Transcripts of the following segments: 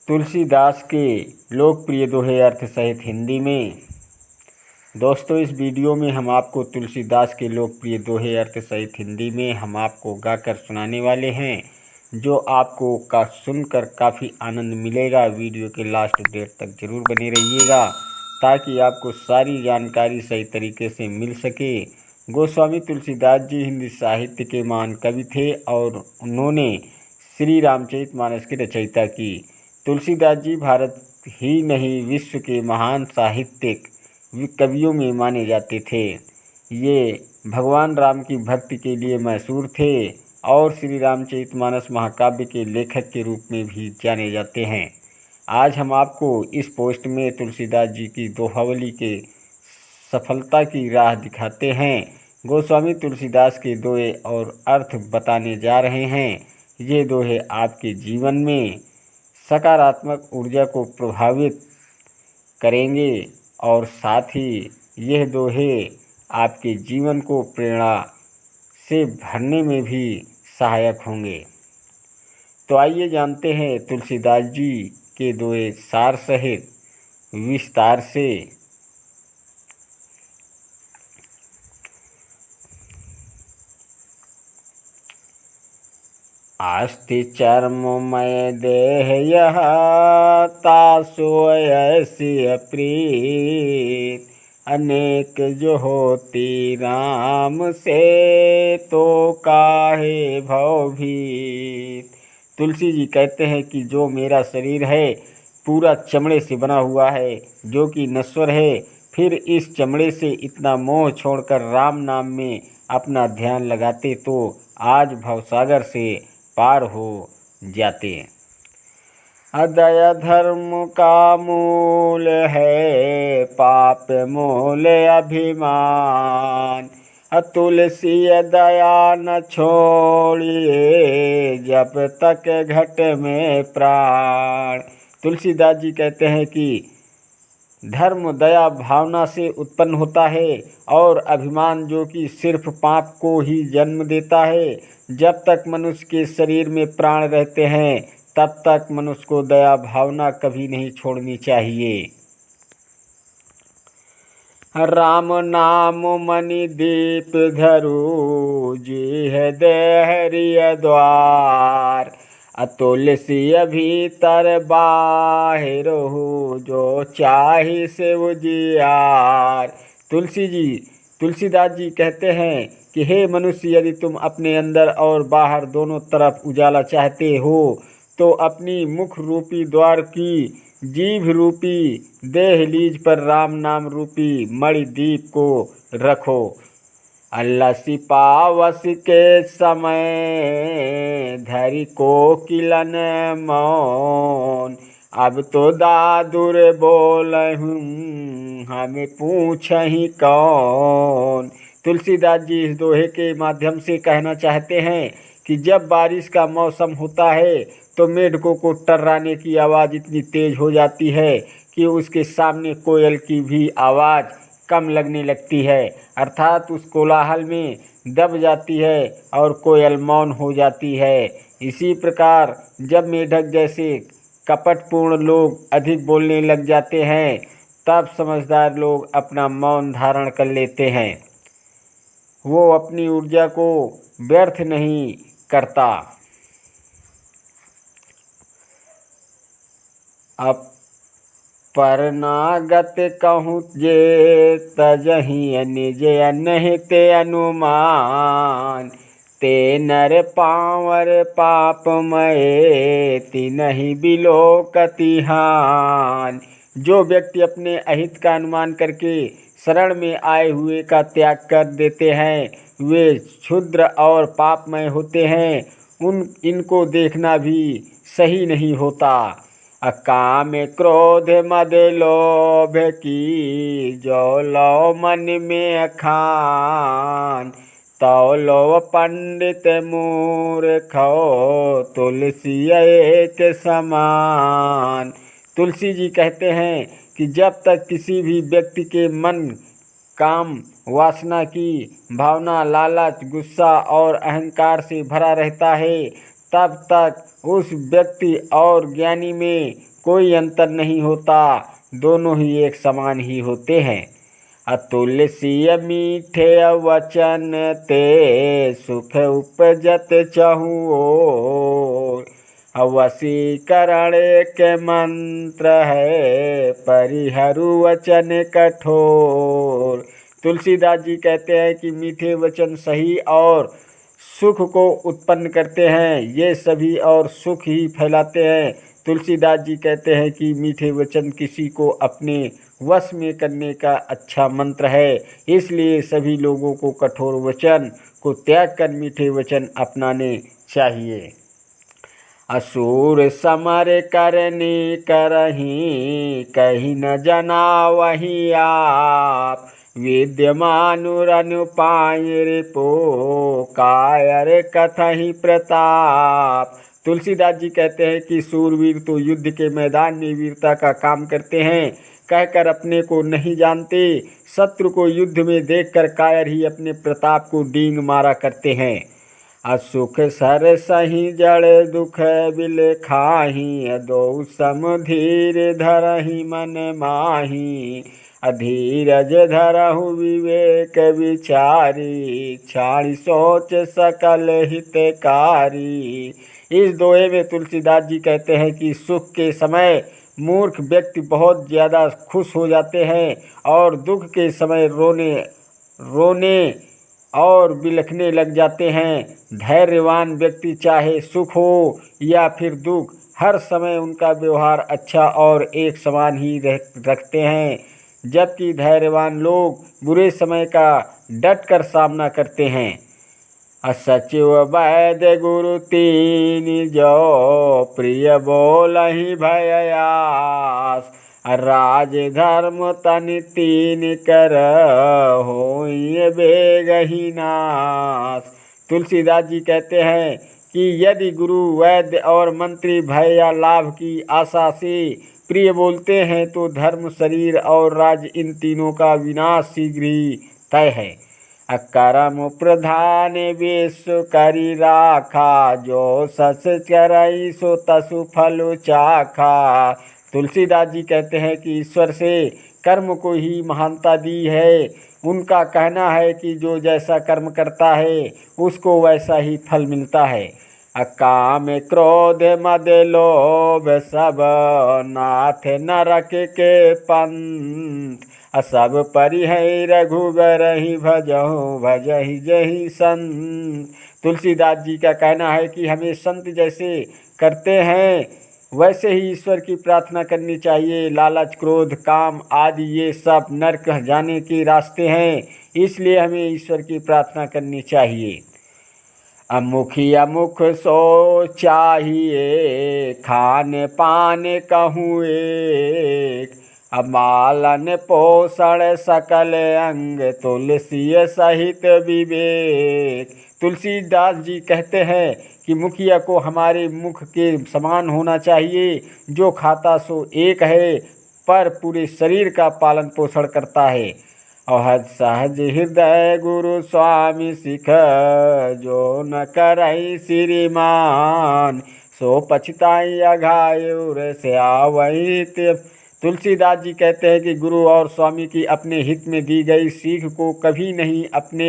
तुलसीदास के लोकप्रिय दोहे अर्थ सहित हिंदी में। दोस्तों, इस वीडियो में हम आपको तुलसीदास के लोकप्रिय दोहे अर्थ सहित हिंदी में हम आपको गाकर सुनाने वाले हैं, जो आपको सुनकर काफ़ी आनंद मिलेगा। वीडियो के लास्ट डेट तक जरूर बने रहिएगा ताकि आपको सारी जानकारी सही तरीके से मिल सके। गोस्वामी तुलसीदास जी हिंदी साहित्य के महान कवि थे और उन्होंने श्री रामचरितमानस की रचयिता की। तुलसीदास जी भारत ही नहीं विश्व के महान साहित्यिक कवियों में माने जाते थे। ये भगवान राम की भक्ति के लिए मशहूर थे और श्री रामचरितमानस महाकाव्य के लेखक के रूप में भी जाने जाते हैं। आज हम आपको इस पोस्ट में तुलसीदास जी की दोहावली के सफलता की राह दिखाते हैं। गोस्वामी तुलसीदास के दोहे और अर्थ बताने जा रहे हैं। ये दोहे आपके जीवन में सकारात्मक ऊर्जा को प्रभावित करेंगे और साथ ही यह दोहे आपके जीवन को प्रेरणा से भरने में भी सहायक होंगे। तो आइए जानते हैं तुलसीदास जी के दोहे सार सहित विस्तार से। अस्ति चर्ममय देह यह तासो ऐसी प्रीत, अनेक जो होती राम से तो काहे भवभीत। तुलसी जी कहते हैं कि जो मेरा शरीर है पूरा चमड़े से बना हुआ है, जो कि नश्वर है, फिर इस चमड़े से इतना मोह छोड़कर राम नाम में अपना ध्यान लगाते तो आज भवसागर से पार हो जाते। अदया धर्म का मूल है, पाप मूल अभिमान। तुलसी दया न छोड़िए, जब तक घट में प्राण। तुलसीदास जी कहते हैं कि धर्म दया भावना से उत्पन्न होता है और अभिमान जो कि सिर्फ पाप को ही जन्म देता है। जब तक मनुष्य के शरीर में प्राण रहते हैं तब तक मनुष्य को दया भावना कभी नहीं छोड़नी चाहिए। राम नाम मणि दीप धरू, जी है देहरिय द्वार। तुलसी भीतर बाहिर हो, जो चाहे से उजियार। तुलसीदास जी कहते हैं कि हे मनुष्य, यदि तुम अपने अंदर और बाहर दोनों तरफ उजाला चाहते हो तो अपनी मुख रूपी द्वार की जीभ रूपी देहलीज पर राम नाम रूपी मणिदीप को रखो। लसी पावस के समय धरि कोकिलन मौन। अब तो दादुर बोलहूँ, हमें पूछहि कौन। तुलसीदास जी इस दोहे के माध्यम से कहना चाहते हैं कि जब बारिश का मौसम होता है तो मेढकों को टर्राने की आवाज़ इतनी तेज हो जाती है कि उसके सामने कोयल की भी आवाज़ कम लगने लगती है, अर्थात उस कोलाहल में दब जाती है और कोयल मौन हो जाती है। इसी प्रकार जब मेढक जैसे कपटपूर्ण लोग अधिक बोलने लग जाते हैं तब समझदार लोग अपना मौन धारण कर लेते हैं। वो अपनी ऊर्जा को व्यर्थ नहीं करता। परनागत कहूँ जे तजहि निज अनहित अनुमान। ते नर पावर पापमय, तिनहि बिलोकति हान। जो व्यक्ति अपने अहित का अनुमान करके शरण में आए हुए का त्याग कर देते हैं वे क्षुद्र और पापमय होते हैं। इनको देखना भी सही नहीं होता। काम क्रोध मद लोभ की, जो लो मन में अखान। तो लो पंडित मूर्खो, तुलसी एक समान। तुलसी जी कहते हैं कि जब तक किसी भी व्यक्ति के मन काम वासना की भावना, लालच, गुस्सा और अहंकार से भरा रहता है तब तक उस व्यक्ति और ज्ञानी में कोई अंतर नहीं होता, दोनों ही एक समान ही होते हैं। तुलसी मीठे वचन ते सुख उपजत चहु ओर। वशीकरण के मंत्र है परिहरु वचन कठोर। तुलसीदास जी कहते हैं कि मीठे वचन सही और सुख को उत्पन्न करते हैं, ये सभी और सुख ही फैलाते हैं। तुलसीदास जी कहते हैं कि मीठे वचन किसी को अपने वश में करने का अच्छा मंत्र है, इसलिए सभी लोगों को कठोर वचन को त्याग कर मीठे वचन अपनाने चाहिए। असुर समर करनी करही कहीं न जना वही आप। विद्यमानुर अनुपाय रिपो कायर कथहि प्रताप। तुलसीदास जी कहते हैं कि सूरवीर तो युद्ध के मैदान में वीरता का काम करते हैं, कहकर अपने को नहीं जानते। शत्रु को युद्ध में देखकर कायर ही अपने प्रताप को डींग मारा करते हैं। असुख सर सही जड़ दुख बिल खाही दो सम धीर धरहि मन माही। अधीरज धरहु विवेक विचारी छाड़ी सोच सकल हितकारी। इस दोहे में तुलसीदास जी कहते हैं कि सुख के समय मूर्ख व्यक्ति बहुत ज़्यादा खुश हो जाते हैं और दुख के समय रोने और बिलखने लग जाते हैं। धैर्यवान व्यक्ति चाहे सुख हो या फिर दुख, हर समय उनका व्यवहार अच्छा और एक समान ही रखते हैं, जबकि धैर्यवान लोग बुरे समय का डट कर सामना करते हैं। सचिव वैद्य गुरु तीन जो प्रिय बोलहि भययास। राज धर्म तनि तीन कर होइए बेगहि नाश। तुलसीदास जी कहते हैं कि यदि गुरु वैद्य और मंत्री भय या लाभ की आशा से प्रिय बोलते हैं तो धर्म शरीर और राज इन तीनों का विनाश शीघ्र ही तय है। करम प्रधान विश्व करी राखा जो सस करई सो तसु फल चाखा। तुलसीदास जी कहते हैं कि ईश्वर से कर्म को ही महानता दी है। उनका कहना है कि जो जैसा कर्म करता है उसको वैसा ही फल मिलता है। काम क्रोध मद लोभ सब नाथ नरक के पंथ। सब परिहै रघुबर ही भजहु भजहि जहि संत। तुलसीदास जी का कहना है कि हमें संत जैसे करते हैं वैसे ही ईश्वर की प्रार्थना करनी चाहिए। लालच क्रोध काम आदि ये सब नरक जाने के रास्ते हैं, इसलिए हमें ईश्वर की प्रार्थना करनी चाहिए। अमुखी अमुख सो चाहिए खान पान कहूँ एक। मालन पोषण सकल अंग तुलसी सहित विवेक। तुलसीदास जी कहते हैं कि मुखिया को हमारे मुख के समान होना चाहिए, जो खाता सो एक है पर पूरे शरीर का पालन पोषण करता है। और सहज हृदय गुरु स्वामी सिख जो न करई श्रीमान। सो पछताई अघायुर से आवई। तुलसीदास जी कहते हैं कि गुरु और स्वामी की अपने हित में दी गई सीख को कभी नहीं अपने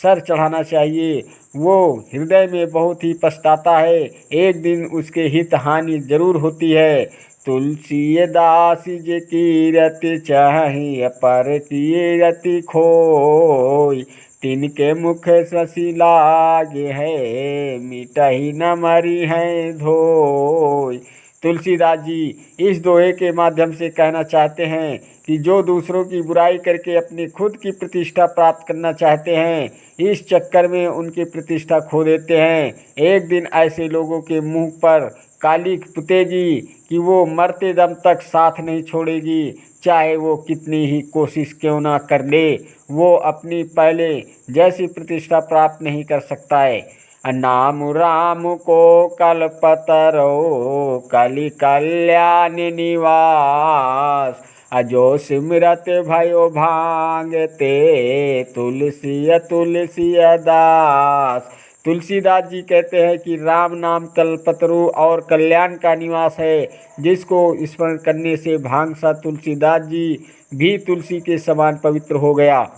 सर चढ़ाना चाहिए। वो हृदय में बहुत ही पछताता है, एक दिन उसके हित हानि जरूर होती है। तुलसीदास जी की रति चाहिए पर की रति खोई। तिनके मुख शशि लागे है मिटहि न मरी है धोई। तुलसीदास जी इस दोहे के माध्यम से कहना चाहते हैं कि जो दूसरों की बुराई करके अपनी खुद की प्रतिष्ठा प्राप्त करना चाहते हैं, इस चक्कर में उनकी प्रतिष्ठा खो देते हैं। एक दिन ऐसे लोगों के मुंह पर काली पुतेगी कि वो मरते दम तक साथ नहीं छोड़ेगी, चाहे वो कितनी ही कोशिश क्यों ना कर ले, वो अपनी पहले जैसी प्रतिष्ठा प्राप्त नहीं कर सकता है। नाम राम को कल्पतरो कलि कल्याण निवास। अजो सिमरत भयो भांगते तुलसी तुलसी दास। तुलसीदास जी कहते हैं कि राम नाम कल्पतरु और कल्याण का निवास है, जिसको स्मरण करने से भांग सा तुलसीदास जी भी तुलसी के समान पवित्र हो गया।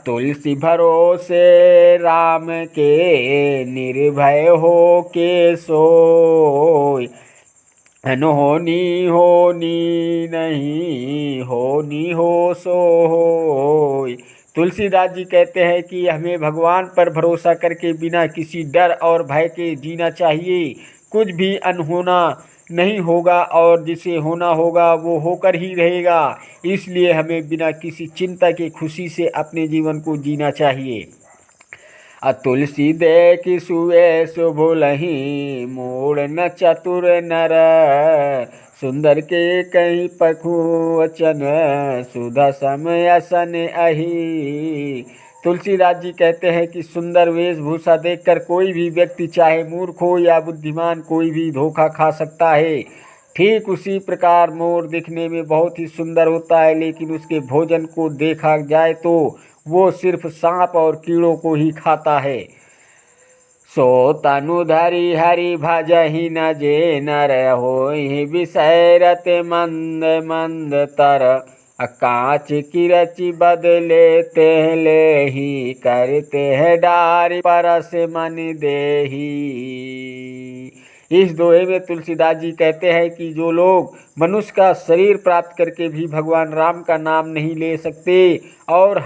तुलसी भरोसे राम के निर्भय हो के सोय, अनहोनी होनी नहीं होनी हो सो होय। तुलसीदास जी कहते हैं कि हमें भगवान पर भरोसा करके बिना किसी डर और भय के जीना चाहिए। कुछ भी अनहोना नहीं होगा और जिसे होना होगा वो होकर ही रहेगा। इसलिए हमें बिना किसी चिंता के खुशी से अपने जीवन को जीना चाहिए। तुलसी देख सुए सुभुलहि मूढ़ न चतुर नर, सुंदर के कहीं पखु वचन सुधा समय असन अहि। तुलसीदास जी कहते हैं कि सुंदर वेशभूषा देखकर कोई भी व्यक्ति चाहे मूर्ख हो या बुद्धिमान कोई भी धोखा खा सकता है। ठीक उसी प्रकार मोर दिखने में बहुत ही सुंदर होता है, लेकिन उसके भोजन को देखा जाए तो वो सिर्फ सांप और कीड़ों को ही खाता है। सो तनु धरि हरि भजहि न जे नर होहि विषय मंद मंद तर, कांच की रचि बदले तेले ही करते है डारी परस मन देही। इस दोहे में तुलसीदास जी कहते हैं कि जो लोग मनुष्य का शरीर प्राप्त करके भी भगवान राम का नाम नहीं ले सकते और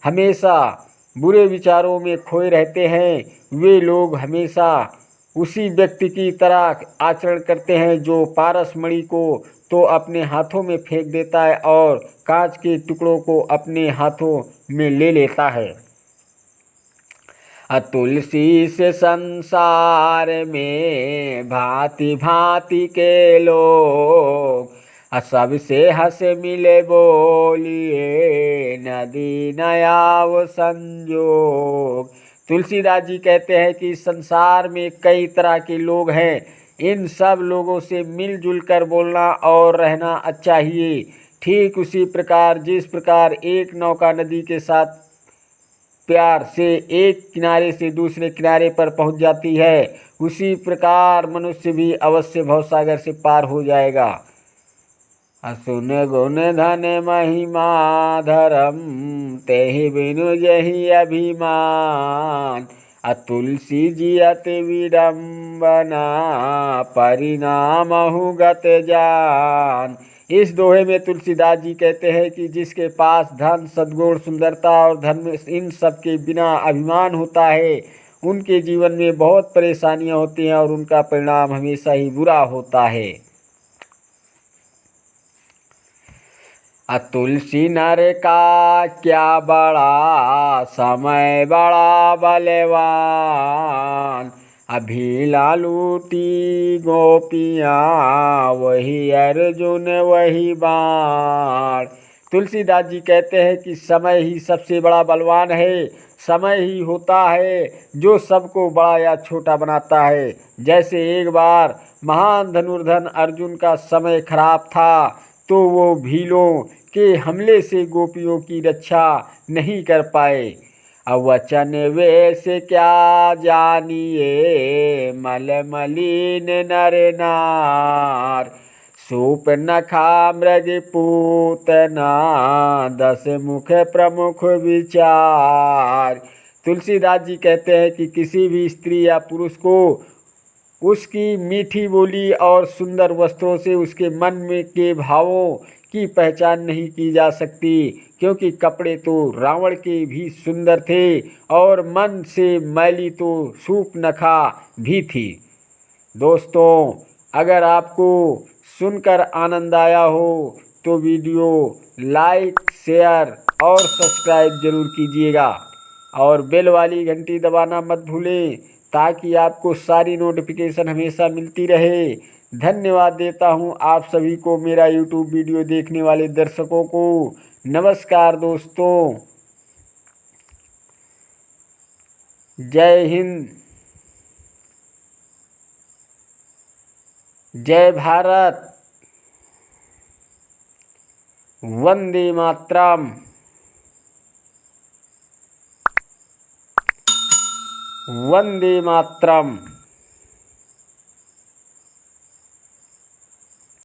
हमेशा बुरे विचारों में खोए रहते हैं, वे लोग हमेशा उसी व्यक्ति की तरह आचरण करते हैं जो पारस मणि को तो अपने हाथों में फेंक देता है और कांच के टुकड़ों को अपने हाथों में ले लेता है। तुलसी से संसार में भांति भांति के लोग, सबसे हंस मिले बोलिए नदी नयाव संजोग। तुलसीदास जी कहते हैं कि संसार में कई तरह के लोग हैं, इन सब लोगों से मिलजुल कर बोलना और रहना चाहिए। ठीक उसी प्रकार जिस प्रकार एक नौका नदी के साथ प्यार से एक किनारे से दूसरे किनारे पर पहुंच जाती है, उसी प्रकार मनुष्य भी अवश्य भवसागर से पार हो जाएगा। असुन गुण धन महिमा धर्म, तेहि बिनु यही अभिमान, तुलसी जी अति विडम्बना परिणामहु गत जान। इस दोहे में तुलसीदास जी कहते हैं कि जिसके पास धन सद्गुण सुंदरता और धर्म इन सब के बिना अभिमान होता है, उनके जीवन में बहुत परेशानियां होती हैं और उनका परिणाम हमेशा ही बुरा होता है। तुलसी नर का क्या बड़ा समय बड़ा बलवान, अभी लालूटी गोपियाँ वही अर्जुन वही बाण। तुलसीदास जी कहते हैं कि समय ही सबसे बड़ा बलवान है। समय ही होता है जो सबको बड़ा या छोटा बनाता है। जैसे एक बार महान धनुर्धर अर्जुन का समय खराब था तो वो भीलों के हमले से गोपियों की रक्षा नहीं कर पाए। वचन वे से क्या जानिए मल मलिन नर नार, सूप नखा मृग पूतना 10 मुख प्रमुख विचार। तुलसीदास जी कहते हैं कि किसी भी स्त्री या पुरुष को उसकी मीठी बोली और सुंदर वस्त्रों से उसके मन में के भावों की पहचान नहीं की जा सकती, क्योंकि कपड़े तो रावण के भी सुंदर थे और मन से मैली तो शूर्पणखा भी थी। दोस्तों, अगर आपको सुनकर आनंद आया हो तो वीडियो लाइक शेयर और सब्सक्राइब जरूर कीजिएगा और बेल वाली घंटी दबाना मत भूलें ताकि आपको सारी नोटिफिकेशन हमेशा मिलती रहे। धन्यवाद देता हूं आप सभी को, मेरा यूट्यूब वीडियो देखने वाले दर्शकों को। नमस्कार दोस्तों, जय हिंद, जय भारत, वंदे मातरम। वंदे मातरम।